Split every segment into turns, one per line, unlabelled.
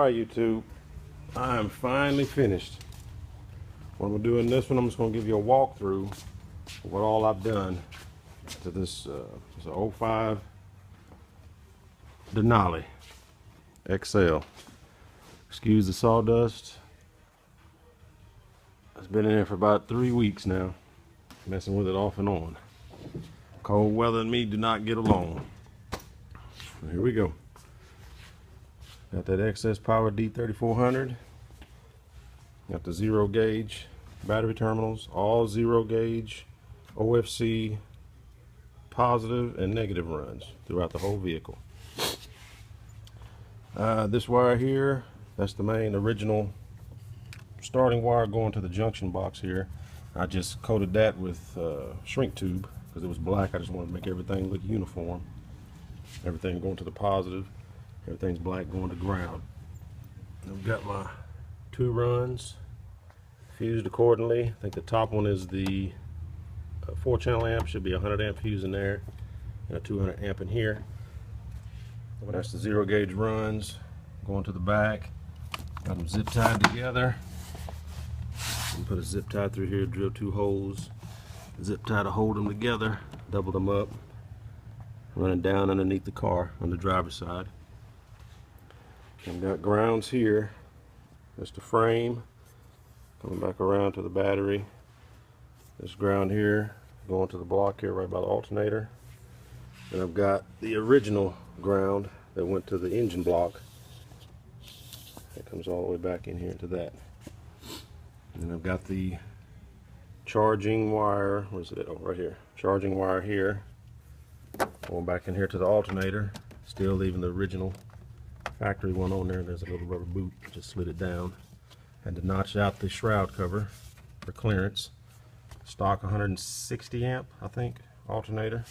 Alright YouTube, I am finally finished. What I'm going to do in this one, I'm just going to give you a walkthrough of what all I've done to this it's a 05 Denali XL. Excuse the sawdust. It's been in there for about 3 weeks now, messing with it off and on. Cold weather and me do not get along. Here we go. Got that excess power D3400. Got the 0 gauge battery terminals, all 0 gauge OFC positive and negative runs throughout the whole vehicle. This wire here, that's the main original starting wire going to the junction box here. I just coated that with shrink tube because it was black. I just wanted to make everything look uniform. Everything going to the positive, everything's black going to ground. I've got my 2 runs fused accordingly. I think the top one is the 4-channel amp, should be a 100 amp fuse in there, and a 200 amp in here. That's the 0 gauge runs going to the back. Got them zip tied together. And put a zip tie through here, drill 2 holes, zip tie to hold them together, double them up, running down underneath the car on the driver's side. I've got grounds here. That's the frame coming back around to the battery. This ground here going to the block here right by the alternator. And I've got the original ground that went to the engine block. That comes all the way back in here to that. And I've got the charging wire. Where's it at? Oh, right here. Charging wire here. Going back in here to the alternator. Still leaving the original factory one on there. There's a little rubber boot. Just slid it down. Had to notch out the shroud cover for clearance. Stock 160 amp, I think, alternator.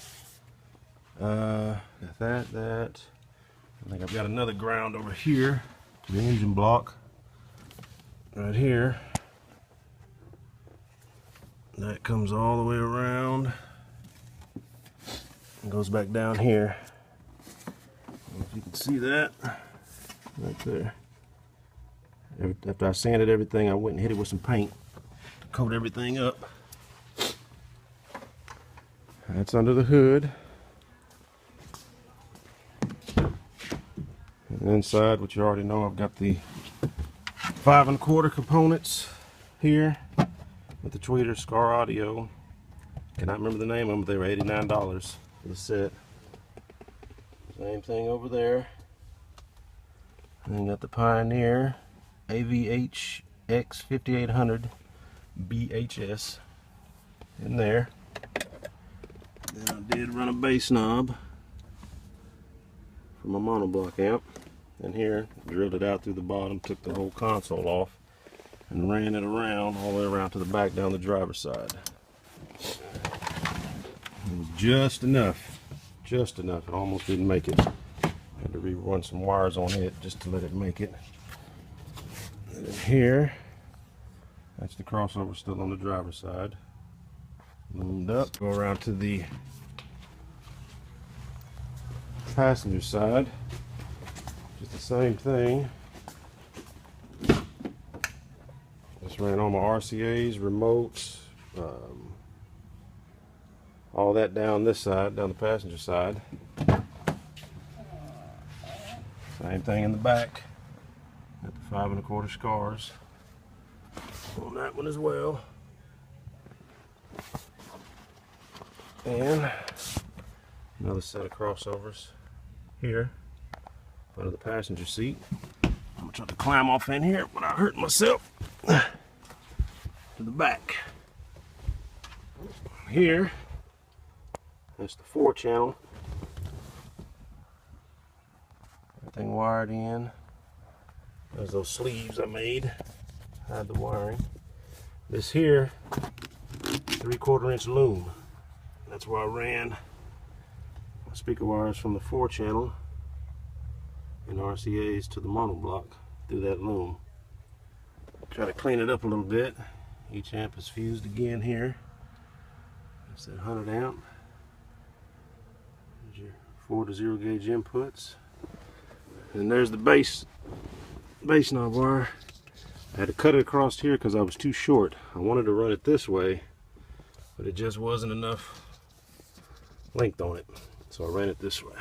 Got that. I think I've got another ground over here to the engine block. Right here. That comes all the way around and goes back down here. I don't know if you can see that right there. After I sanded everything, I went and hit it with some paint to coat everything up. That's under the hood. And inside, which you already know, I've got the 5 1/4 components here with the tweeter Skar audio. Cannot remember the name of them, but they were $89 for the set. Same thing over there. And then got the Pioneer AVH X5800 BHS in there. Then I did run a bass knob for my monoblock amp. And here, drilled it out through the bottom, took the whole console off, and ran it around, all the way around to the back down the driver's side. It was just enough. Just enough. It almost didn't make it. Had to rerun some wires on it just to let it make it. And then here, that's the crossover still on the driver's side. Loomed up. Go around to the passenger side. Just the same thing. Just ran all my RCAs, remotes, all that down this side, down the passenger side. Same thing in the back. Got the 5 1/4 Skars on that one as well. And another set of crossovers here under the passenger seat. I'm gonna try to climb off in here without hurting myself. To the back. Here, that's the 4-channel. Everything wired in. There's those sleeves I made. Hide the wiring. This here, 3/4 inch loom. That's where I ran my speaker wires from the 4-channel and RCAs to the monoblock through that loom. Try to clean it up a little bit. Each amp is fused again here. That's that 100 amp. There's your 4 to 0 gauge inputs. And there's the bass base knob wire. I had to cut it across here because I was too short. I wanted to run it this way, but it just wasn't enough length on it. So I ran it this way.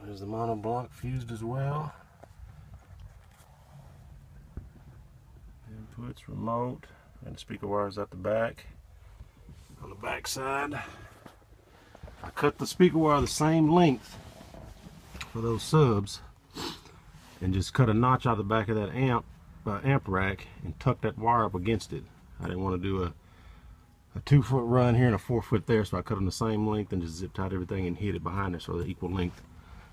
There's the monoblock fused as well. Inputs, remote, and the speaker wires out the back. On the back side, I cut the speaker wire the same length for those subs, and just cut a notch out the back of that amp rack and tuck that wire up against it. I didn't want to do a 2-foot run here and a 4-foot there, so I cut them the same length and just zip tied everything and hid it behind there so they're equal length.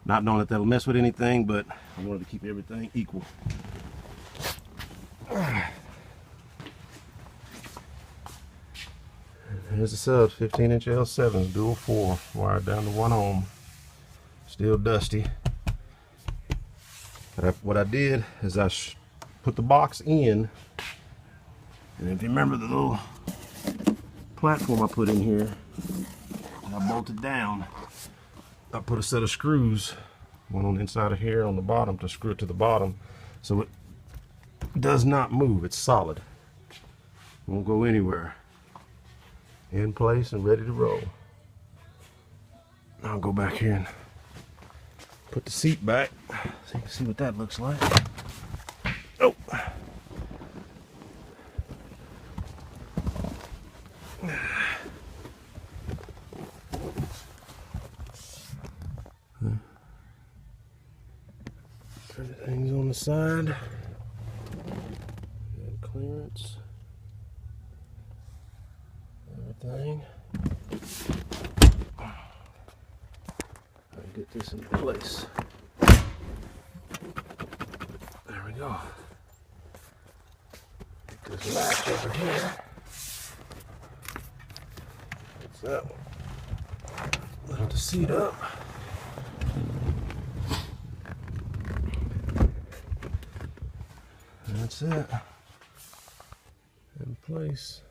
Not knowing that that'll mess with anything, but I wanted to keep everything equal. Here's the subs, 15-inch L7s, dual 4, wired down to 1 ohm. Still dusty. But what I did is I put the box in, and if you remember the little platform I put in here, and I bolted down, I put a set of screws, one on the inside of here on the bottom to screw it to the bottom, so it does not move. It's solid. Won't go anywhere. In place and ready to roll. I'll go back here and put the seat back so you can see what that looks like. Oh. Everything's on the side. Good clearance. Everything. I'll get this in place. There we go. Get this latch over here. That's that one. Lift the seat up. That's it. In place.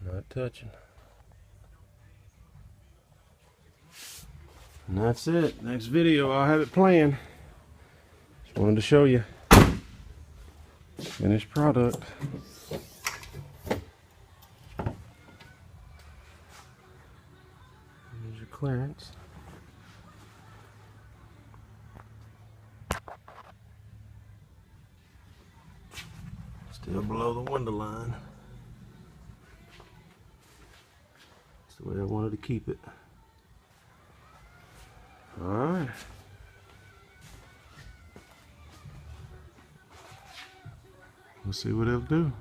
Not touching. And that's it. Next video I'll have it planned. Just wanted to show you finished product. Here's your clearance. Still below the window line. That's the way I wanted to keep it. Alright. We'll see what it'll do.